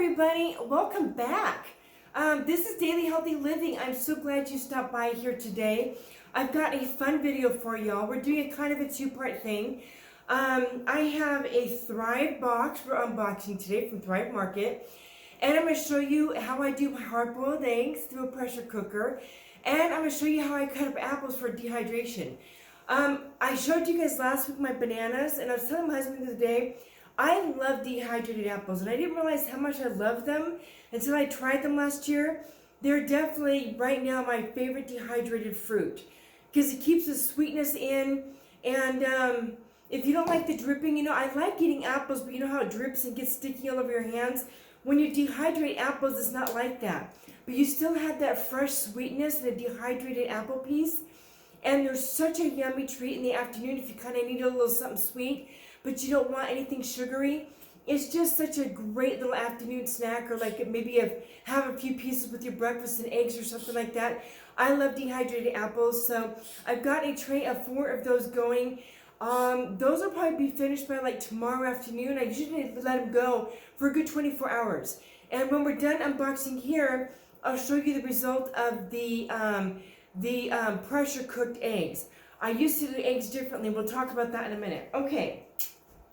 everybody, welcome back. This is Daily Healthy Living. I'm so glad you stopped by here today. I've got a fun video for y'all. We're doing a kind of a two-part thing. I have a Thrive box we're unboxing today from Thrive Market. And I'm going to show you how I do my hard-boiled eggs through a pressure cooker. And I'm going to show you how I cut up apples for dehydration. I showed you guys last week my bananas, and I was telling my husband the other day, I love dehydrated apples, and I didn't realize how much I love them until I tried them last year. They're definitely, right now, my favorite dehydrated fruit because it keeps the sweetness in, and if you don't like the dripping, you know, I like eating apples, but you know how it drips and gets sticky all over your hands? When you dehydrate apples, it's not like that, but you still have that fresh sweetness in a dehydrated apple piece, and they're such a yummy treat in the afternoon if you kind of need a little something sweet, but you don't want anything sugary. It's just such a great little afternoon snack, or like maybe have a few pieces with your breakfast and eggs or something like that. I love dehydrated apples, so I've got a tray of 4 of those going. Those will probably be finished by like tomorrow afternoon. I usually let them go for a good 24 hours. And when we're done unboxing here, I'll show you the result of the pressure cooked eggs. I used to do eggs differently. We'll talk about that in a minute. Okay.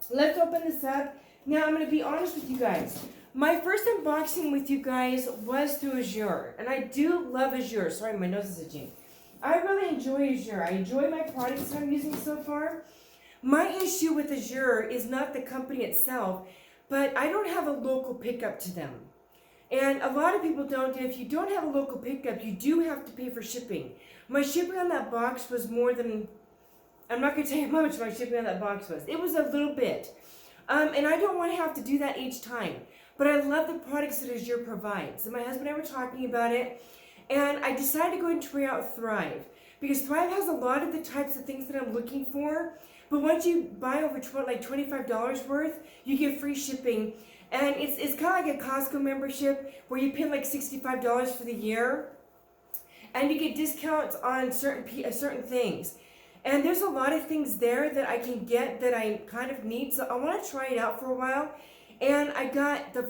Let's open this up. Now, I'm going to be honest with you guys. My first unboxing with you guys was through Azure. And I do love Azure. Sorry, my nose is itching. I really enjoy Azure. I enjoy my products I'm using so far. My issue with Azure is not the company itself, but I don't have a local pickup to them. And a lot of people don't. And if you don't have a local pickup, you do have to pay for shipping. My shipping on that box was more than... I'm not going to tell you how much my shipping on that box was. It was a little bit. And I don't want to have to do that each time. But I love the products that Azure provides. And my husband and I were talking about it. And I decided to go ahead and try out Thrive. Because Thrive has a lot of the types of things that I'm looking for. But once you buy over like $25 worth, you get free shipping. And it's kind of like a Costco membership where you pay like $65 for the year. And you get discounts on certain things. And there's a lot of things there that I can get that I kind of need. So I want to try it out for a while. And I got the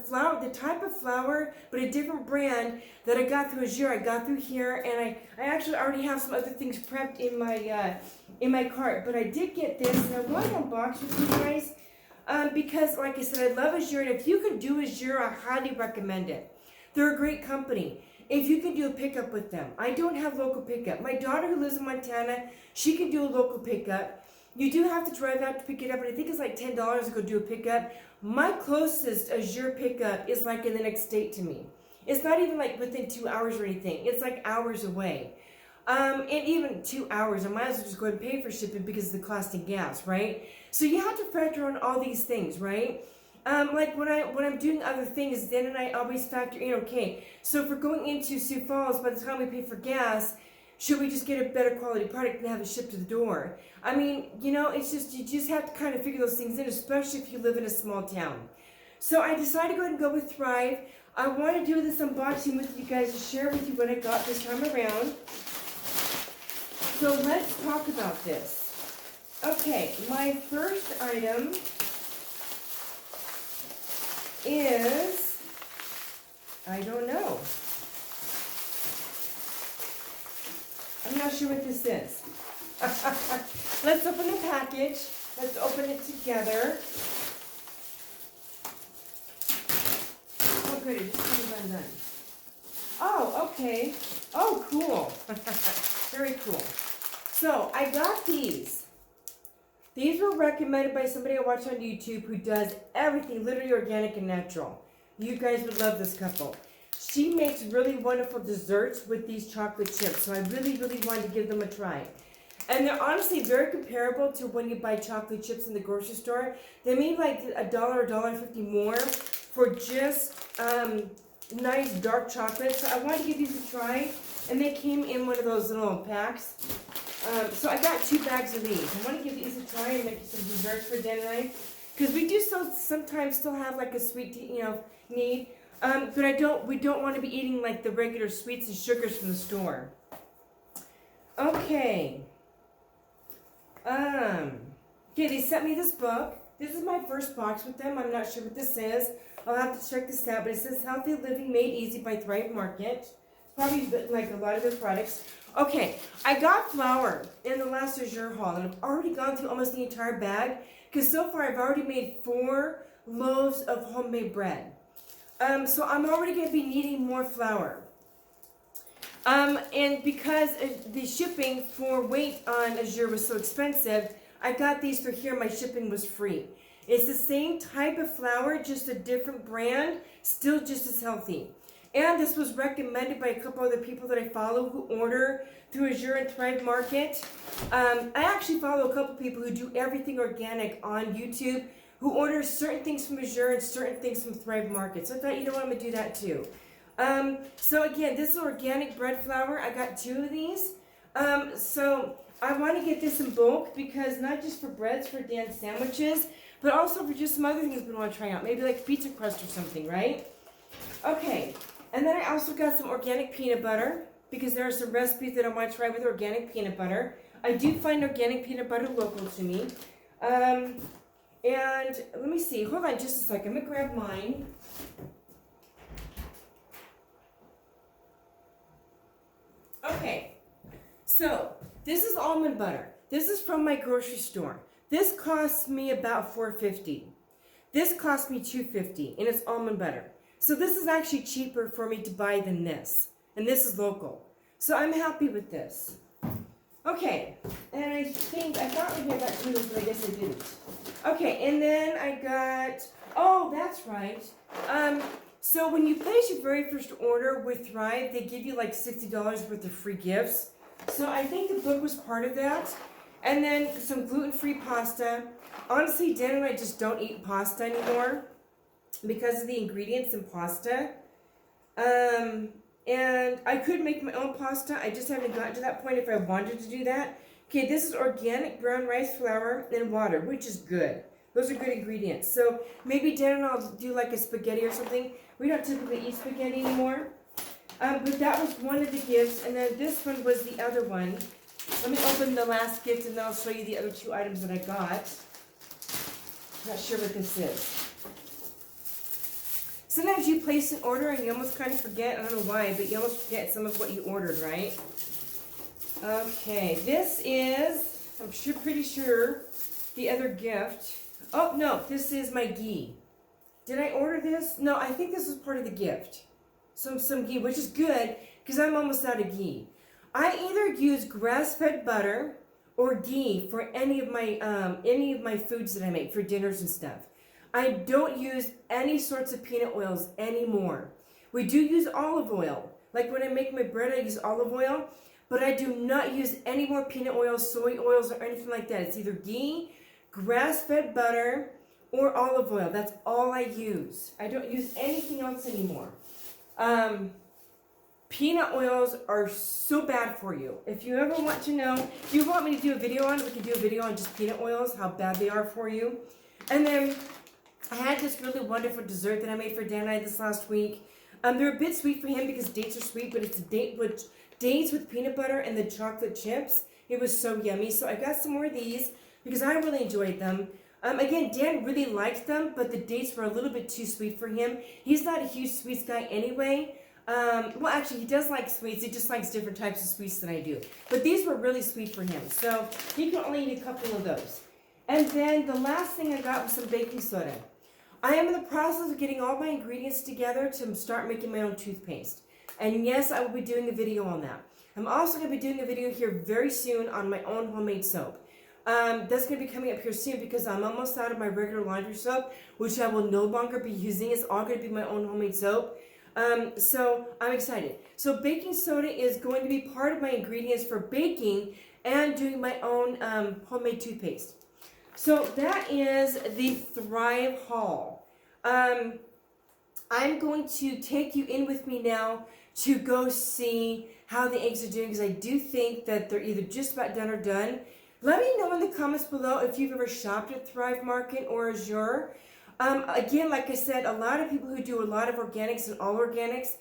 type of flour, but a different brand that I got through Azure. I got through here, and I actually already have some other things prepped in my cart. But I did get this, and I want to unbox with you guys because, like I said, I love Azure. And if you can do Azure, I highly recommend it. They're a great company. If you can do a pickup with them. I don't have local pickup. My daughter who lives in Montana, she can do a local pickup. You do have to drive out to pick it up, and I think it's like $10 to go do a pickup. My closest Azure pickup is like in the next state to me. It's not even like within 2 hours or anything. It's like hours away. And even 2 hours, I might as well just go ahead and pay for shipping because of the cost of gas, right? So you have to factor on all these things, right? Like when I'm doing other things, then and I always factor in, okay, so if we're going into Sioux Falls, by the time we pay for gas, should we just get a better quality product and have it shipped to the door? I mean, you know, it's just, you just have to kind of figure those things in, especially if you live in a small town. So I decided to go ahead and go with Thrive. I want to do this unboxing with you guys to share with you what I got this time around. So let's talk about this. Okay, my first item is, I don't know. I'm not sure what this is. Let's open the package. Let's open it together. Oh, good. It just comes undone. Oh, okay. Oh, cool. Very cool. So, I got these. These were recommended by somebody I watch on YouTube who does everything literally organic and natural. You guys would love this couple. She makes really wonderful desserts with these chocolate chips, so I really, really wanted to give them a try. And they're honestly very comparable to when you buy chocolate chips in the grocery store. They made like $1 or $1.50 more for just nice dark chocolate. So I wanted to give these a try, and they came in one of those little packs. So I got 2 bags of these. I want to give these a try and make some desserts for Dan and I, because we do sometimes still have like a sweet, need. But we don't want to be eating like the regular sweets and sugars from the store. Okay. Okay, they sent me this book. This is my first box with them. I'm not sure what this is. I'll have to check this out, but it says Healthy Living Made Easy by Thrive Market. Probably like a lot of their products. Okay, I got flour in the last Azure haul, and I've already gone through almost the entire bag, because so far I've already made 4 loaves of homemade bread. So I'm already going to be needing more flour. And because the shipping for weight on Azure was so expensive, I got these for here. My shipping was free. It's the same type of flour, just a different brand, still just as healthy. And this was recommended by a couple other people that I follow who order through Azure and Thrive Market. I actually follow a couple people who do everything organic on YouTube, who order certain things from Azure and certain things from Thrive Market. So I thought, you know what, I'm going to do that too. So again, this is organic bread flour. I got 2 of these. So I want to get this in bulk because not just for breads, for Dan's sandwiches, but also for just some other things we want to try out. Maybe like pizza crust or something, right? Okay. And then I also got some organic peanut butter because there are some recipes that I want to try with organic peanut butter. I do find organic peanut butter local to me. And let me see. Hold on just a second. I'm going to grab mine. Okay. So this is almond butter. This is from my grocery store. This costs me about $4.50. This cost me $2.50, and it's almond butter. So this is actually cheaper for me to buy than this. And this is local. So I'm happy with this. Okay. And I think, I thought maybe I got 2 of those, but I guess I didn't. Okay, and then I got, oh, that's right. So when you place your very first order with Thrive, they give you like $60 worth of free gifts. So I think the book was part of that. And then some gluten-free pasta. Honestly, Dan and I just don't eat pasta anymore because of the ingredients in pasta. And I could make my own pasta. I just haven't gotten to that point if I wanted to do that. Okay, this is organic brown rice flour and water, which is good. Those are good ingredients. So maybe Dan and I'll do like a spaghetti or something. We don't typically eat spaghetti anymore. But that was one of the gifts. And then this one was the other one. Let me open the last gift and then I'll show you the other 2 items that I got. Not sure what this is. Sometimes you place an order and you almost kind of forget, I don't know why, but you almost forget some of what you ordered, right? Okay, this is, I'm pretty sure, the other gift. Oh, no, this is my ghee. Did I order this? No, I think this was part of the gift. Some ghee, which is good because I'm almost out of ghee. I either use grass-fed butter or ghee for any of my foods that I make for dinners and stuff. I don't use any sorts of peanut oils anymore. We do use olive oil. Like when I make my bread, I use olive oil, but I do not use any more peanut oils, soy oils, or anything like that. It's either ghee, grass-fed butter, or olive oil. That's all I use. I don't use anything else anymore. Peanut oils are so bad for you. If you ever want to know, if you want me to do a video on it, we can do a video on just peanut oils, how bad they are for you. And then I had this really wonderful dessert that I made for Dan and I this last week. They're a bit sweet for him because dates are sweet, but it's dates with peanut butter and the chocolate chips. It was so yummy. So I got some more of these because I really enjoyed them. Again, Dan really liked them, but the dates were a little bit too sweet for him. He's not a huge sweets guy anyway. Well, actually, he does like sweets. He just likes different types of sweets than I do. But these were really sweet for him. So he can only eat a couple of those. And then the last thing I got was some baking soda. I am in the process of getting all my ingredients together to start making my own toothpaste. And yes, I will be doing a video on that. I'm also going to be doing a video here very soon on my own homemade soap. That's going to be coming up here soon because I'm almost out of my regular laundry soap, which I will no longer be using. It's all going to be my own homemade soap. So I'm excited. So baking soda is going to be part of my ingredients for baking and doing my own homemade toothpaste. So that is the Thrive haul. I'm going to take you in with me now to go see how the eggs are doing because I do think that they're either just about done or done. Let me know in the comments below if you've ever shopped at Thrive Market or Azure. Again, like I said, a lot of people who do a lot of organics and all organics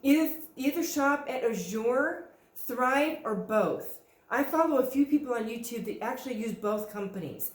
either shop at Azure, Thrive, or both. I follow a few people on YouTube that actually use both companies.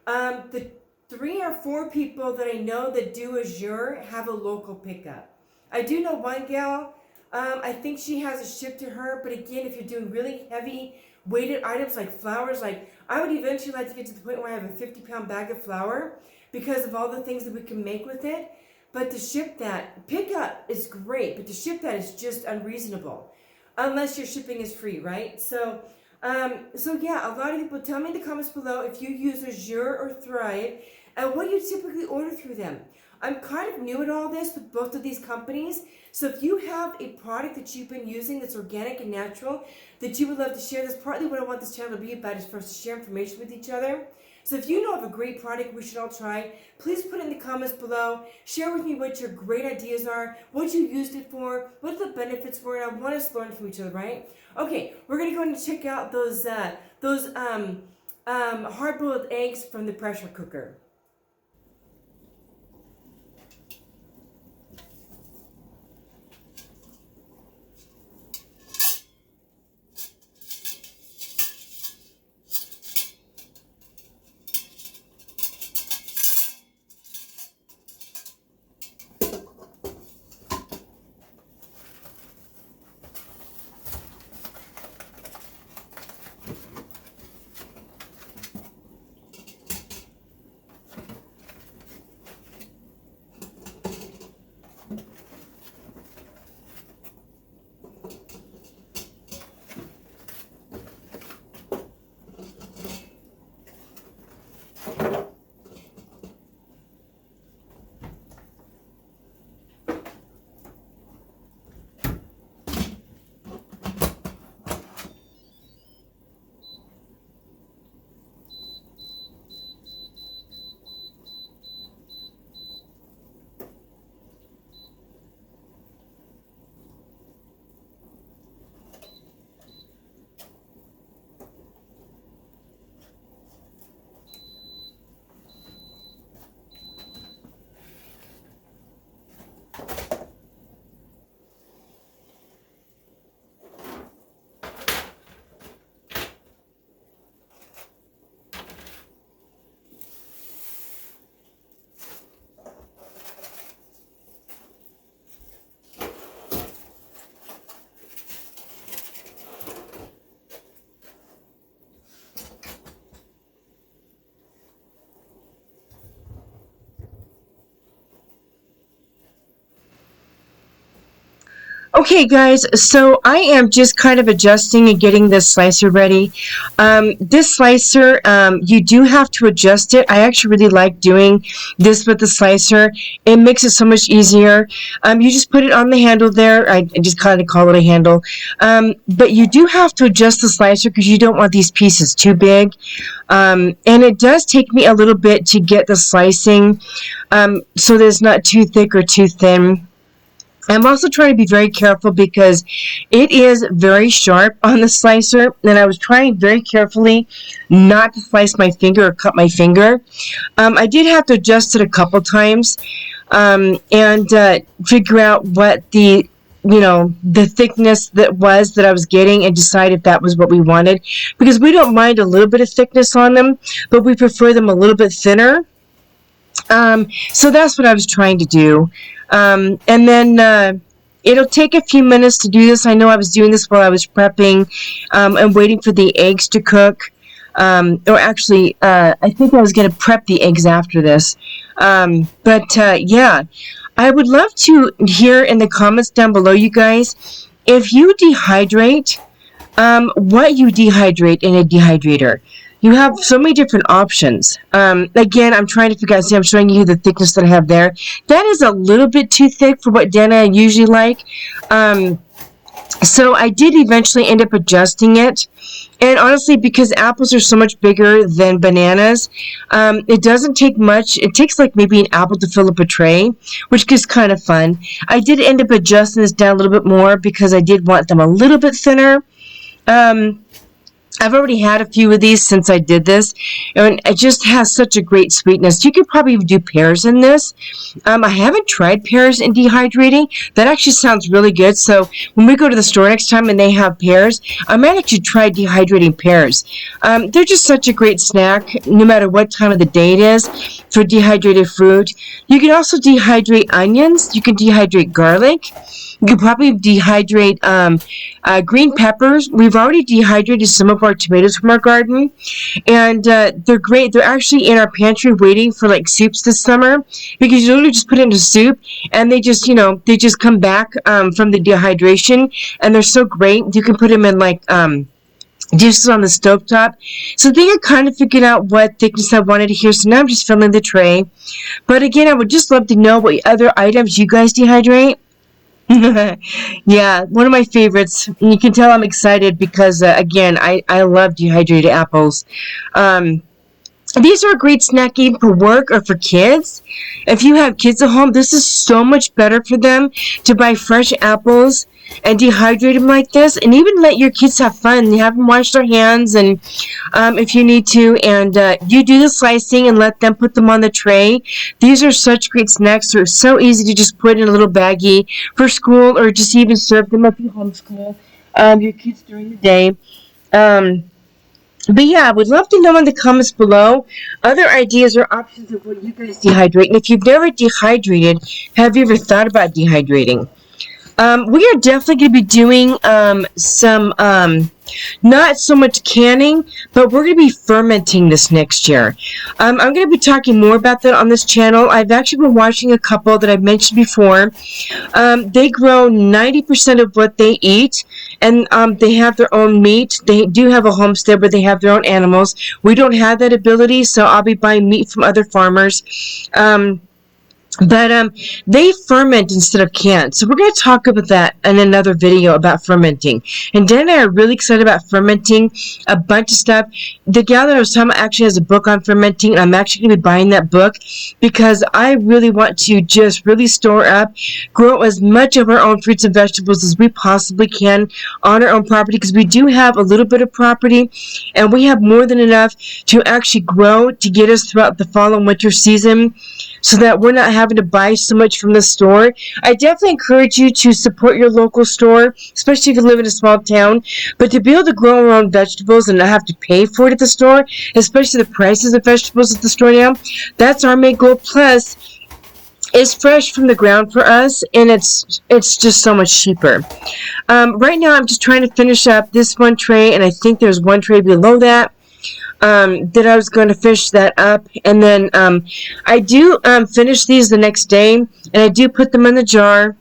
The 3 or 4 people that I know that do Azure have a local pickup. I do know one gal, I think she has it shipped to her, but again, if you're doing really heavy weighted items like flowers, like I would eventually like to get to the point where I have a 50-pound bag of flour because of all the things that we can make with it. But to ship that, pickup is great, but to ship that is just unreasonable. Unless your shipping is free, right? So yeah, a lot of people tell me in the comments below if you use Azure or Thrive and what do you typically order through them. I'm kind of new at all this with both of these companies. So if you have a product that you've been using that's organic and natural that you would love to share, that's partly what I want this channel to be about, is for us to share information with each other. So if you know of a great product we should all try, please put it in the comments below. Share with me what your great ideas are, what you used it for, what the benefits were, and I want us to learn from each other, right? Okay, we're going to go and check out those hard-boiled eggs from the pressure cooker. Okay, guys, so I am just kind of adjusting and getting this slicer ready. This slicer, you do have to adjust it. I actually really like doing this with the slicer. It makes it so much easier. You just put it on the handle there. I just kind of call it a handle. But you do have to adjust the slicer because you don't want these pieces too big. And it does take me a little bit to get the slicing so that it's not too thick or too thin. I'm also trying to be very careful because it is very sharp on the slicer, and I was trying very carefully not to slice my finger or cut my finger. I did have to adjust it a couple times and figure out what the thickness that I was getting and decide if that was what we wanted, because we don't mind a little bit of thickness on them, but we prefer them a little bit thinner. So that's what I was trying to do. And then it'll take a few minutes to do this. I know I was doing this while I was prepping and waiting for the eggs to cook. Or actually, I think I was going to prep the eggs after this. Yeah, I would love to hear in the comments down below, you guys, if you dehydrate, what you dehydrate in a dehydrator. You have so many different options. Again, I'm trying to figure out, see, I'm showing you the thickness that I have there. That is a little bit too thick for what Dana usually like. So I did eventually end up adjusting it. And honestly, because apples are so much bigger than bananas, it doesn't take much. It takes like maybe an apple to fill up a tray, which is kind of fun. I did end up adjusting this down a little bit more because I did want them a little bit thinner. I've already had a few of these since I did this, and it just has such a great sweetness. You could probably do pears in this. I haven't tried pears in dehydrating. That actually sounds really good. So when we go to the store next time and they have pears, I might actually try dehydrating pears. They're just such a great snack, no matter what time of the day it is, for dehydrated fruit. You can also dehydrate onions. You can dehydrate garlic. You can probably dehydrate green peppers. We've already dehydrated some of our tomatoes from our garden, and they're great. They're actually in our pantry waiting for like soups this summer, because you literally just put it into soup and they just, they just come back from the dehydration, and they're so great. You can put them in like juices on the stovetop. So I think I kind of figured out what thickness I wanted here, so now I'm just filling the tray. But again, I would just love to know what other items you guys dehydrate. Yeah, one of my favorites. And you can tell I'm excited because, again, I love dehydrated apples. These are a great snack even for work or for kids. If you have kids at home, this is so much better for them to buy fresh apples and dehydrate them like this, and even let your kids have fun. Have them wash their hands, and if you need to, and you do the slicing and let them put them on the tray. These are such great snacks. They're so easy to just put in a little baggie for school, or just even serve them if you homeschool your kids during the day. But yeah, I would love to know in the comments below other ideas or options of what you guys dehydrate. And if you've never dehydrated, have you ever thought about dehydrating? We are definitely going to be doing some, not so much canning, but we're going to be fermenting this next year. I'm going to be talking more about that on this channel. I've actually been watching a couple that I've mentioned before. They grow 90% of what they eat, and they have their own meat. They do have a homestead where they have their own animals. We don't have that ability, so I'll be buying meat from other farmers. But they ferment instead of can. So we're going to talk about that in another video about fermenting. And Dan and I are really excited about fermenting a bunch of stuff. The gal that I was talking about actually has a book on fermenting, and I'm actually going to be buying that book because I really want to just really store up, grow as much of our own fruits and vegetables as we possibly can on our own property, because we do have a little bit of property, and we have more than enough to actually grow to get us throughout the fall and winter season, so that we're not having to buy so much from the store. I definitely encourage you to support your local store, especially if you live in a small town. But to be able to grow our own vegetables and not have to pay for it at the store, especially the prices of vegetables at the store now, that's our main goal. Plus, it's fresh from the ground for us, and it's just so much cheaper. Right now, I'm just trying to finish up this one tray, and I think there's one tray below that. That I was going to finish that up, and then I do finish these the next day, and I do put them in the jar.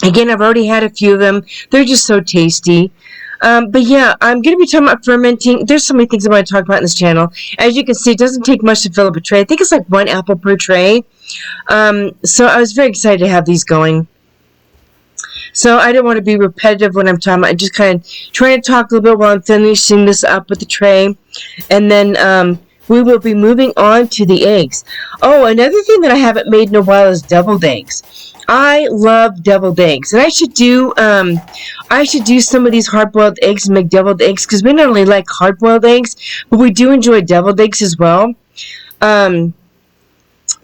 Again, I've already had a few of them. They're just so tasty. But yeah, I'm going to be talking about fermenting. There's so many things I want to talk about in this channel. As you can see, it doesn't take much to fill up a tray. I think it's like 1 apple per tray. So I was very excited to have these going. So I didn't want to be repetitive when I'm talking. I'm just kind of trying to talk a little bit while I'm finishing this up with the tray. And then we will be moving on to the eggs. Oh, another thing that I haven't made in a while is deviled eggs. I love deviled eggs. And I should do some of these hard-boiled eggs and make deviled eggs, because we not only like hard-boiled eggs, but we do enjoy deviled eggs as well. And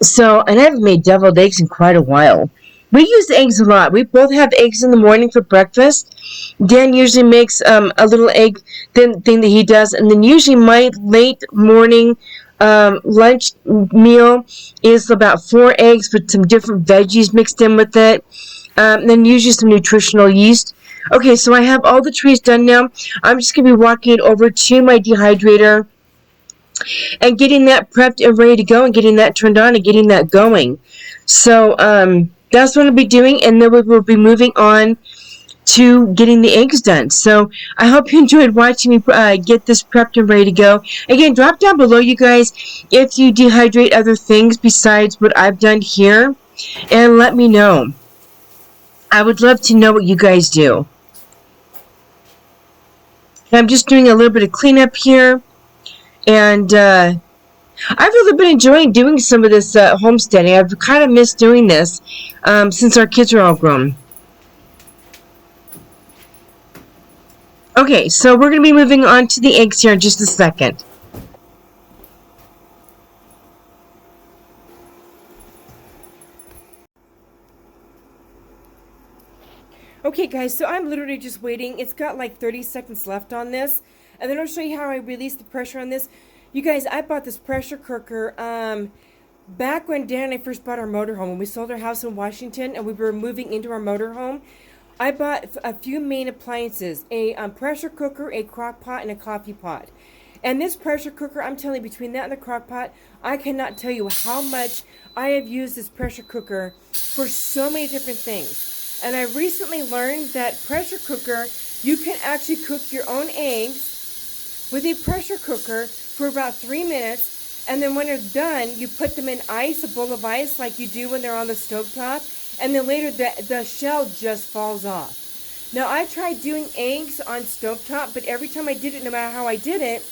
I haven't made deviled eggs in quite a while. We use eggs a lot. We both have eggs in the morning for breakfast. Dan usually makes a little egg thing that he does. And then usually my late morning lunch meal is about 4 eggs with some different veggies mixed in with it. And then usually some nutritional yeast. Okay, so I have all the trays done now. I'm just going to be walking it over to my dehydrator and getting that prepped and ready to go, and getting that turned on and getting that going. So, that's what I'll be doing, and then we will be moving on to getting the eggs done. So I hope you enjoyed watching me get this prepped and ready to go. Again, drop down below, you guys, if you dehydrate other things besides what I've done here, and let me know. I would love to know what you guys do. I'm just doing a little bit of cleanup here, and I've really been enjoying doing some of this homesteading. I've kind of missed doing this since our kids are all grown. Okay, so we're going to be moving on to the eggs here in just a second. Okay guys, so I'm literally just waiting. It's got like 30 seconds left on this. And then I'll show you how I release the pressure on this. You guys, I bought this pressure cooker back when Dan and I first bought our motorhome. When we sold our house in Washington and we were moving into our motorhome, I bought a few main appliances. A pressure cooker, a crock pot, and a coffee pot. And this pressure cooker, I'm telling you, between that and the crock pot, I cannot tell you how much I have used this pressure cooker for so many different things. And I recently learned that pressure cooker, you can actually cook your own eggs with a pressure cooker for about 3 minutes. And then when they're done, you put them in ice, a bowl of ice, like you do when they're on the stovetop. And then later the shell just falls off. Now I tried doing eggs on stovetop, but every time I did it, no matter how I did it,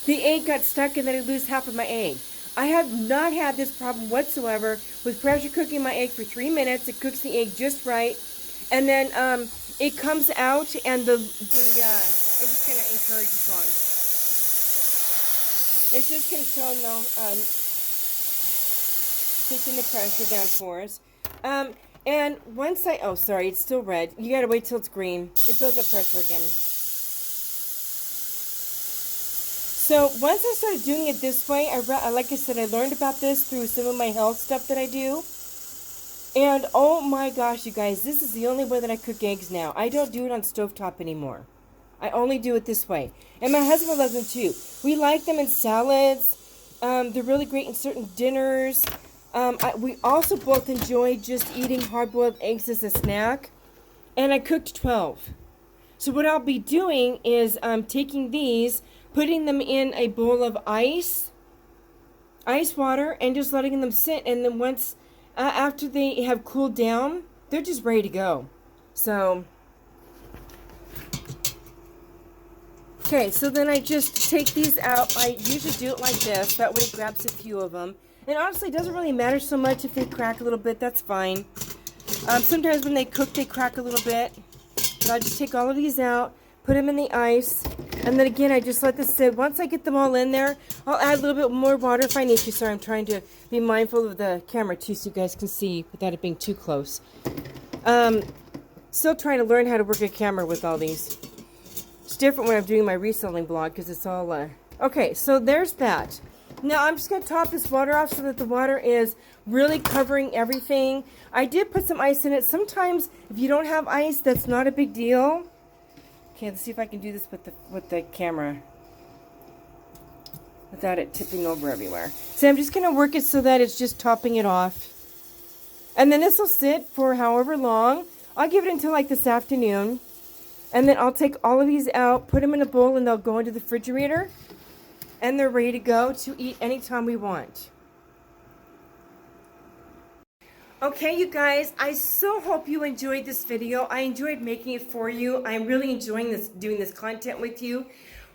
the egg got stuck and then I'd lose half of my egg. I have not had this problem whatsoever with pressure cooking my egg for 3 minutes. It cooks the egg just right. And then it comes out and I'm just going to encourage this one. It's just going to show taking the pressure down for us. And once oh sorry, it's still red. You got to wait till it's green. It builds up pressure again. So once I started doing it this way, like I said, I learned about this through some of my health stuff that I do. And oh my gosh, you guys, this is the only way that I cook eggs now. I don't do it on stovetop anymore. I only do it this way. And my husband loves them too. We like them in salads. They're really great in certain dinners. We also both enjoy just eating hard-boiled eggs as a snack. And I cooked 12. So what I'll be doing is taking these, putting them in a bowl of ice water, and just letting them sit. And then once, after they have cooled down, they're just ready to go. So, okay, so then I just take these out. I usually do it like this. That way it grabs a few of them. And honestly, it doesn't really matter so much if they crack a little bit. That's fine. Sometimes when they cook, they crack a little bit. But I just take all of these out, put them in the ice, and then again, I just let this sit. Once I get them all in there, I'll add a little bit more water if I need to. Sorry, I'm trying to be mindful of the camera too so you guys can see without it being too close. Still trying to learn how to work a camera with all these. It's different when I'm doing my reselling blog because it's all... Okay, so there's that. Now I'm just going to top this water off so that the water is really covering everything. I did put some ice in it. Sometimes if you don't have ice, that's not a big deal. Okay, let's see if I can do this with the camera without it tipping over everywhere. So I'm just going to work it so that it's just topping it off. And then this will sit for however long. I'll give it until like this afternoon. And then I'll take all of these out, put them in a bowl, and they'll go into the refrigerator. And they're ready to go to eat anytime we want. Okay, you guys, I so hope you enjoyed this video. I enjoyed making it for you. I'm really enjoying doing this content with you.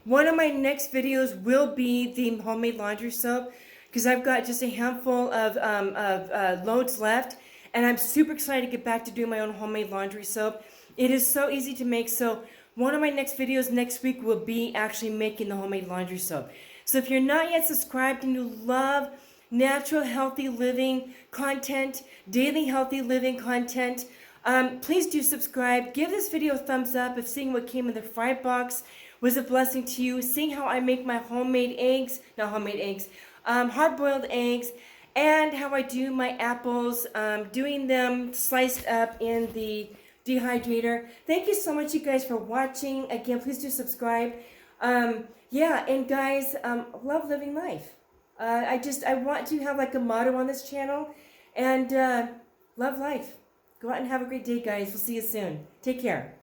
One of my next videos will be the homemade laundry soap because I've got just a handful of loads left, and I'm super excited to get back to doing my own homemade laundry soap. It is so easy to make, so one of my next videos next week will be actually making the homemade laundry soap. So if you're not yet subscribed and you love natural healthy living content, daily healthy living content, please do subscribe. Give this video a thumbs up if seeing what came in the fry box was a blessing to you. Seeing how I make my homemade eggs, not homemade eggs, hard-boiled eggs, and how I do my apples, doing them sliced up in the dehydrator. Thank you so much, you guys, for watching. Again, please do subscribe. Yeah, and guys, love living life. I want to have like a motto on this channel, and love life. Go out and have a great day, guys. We'll see you soon. Take care.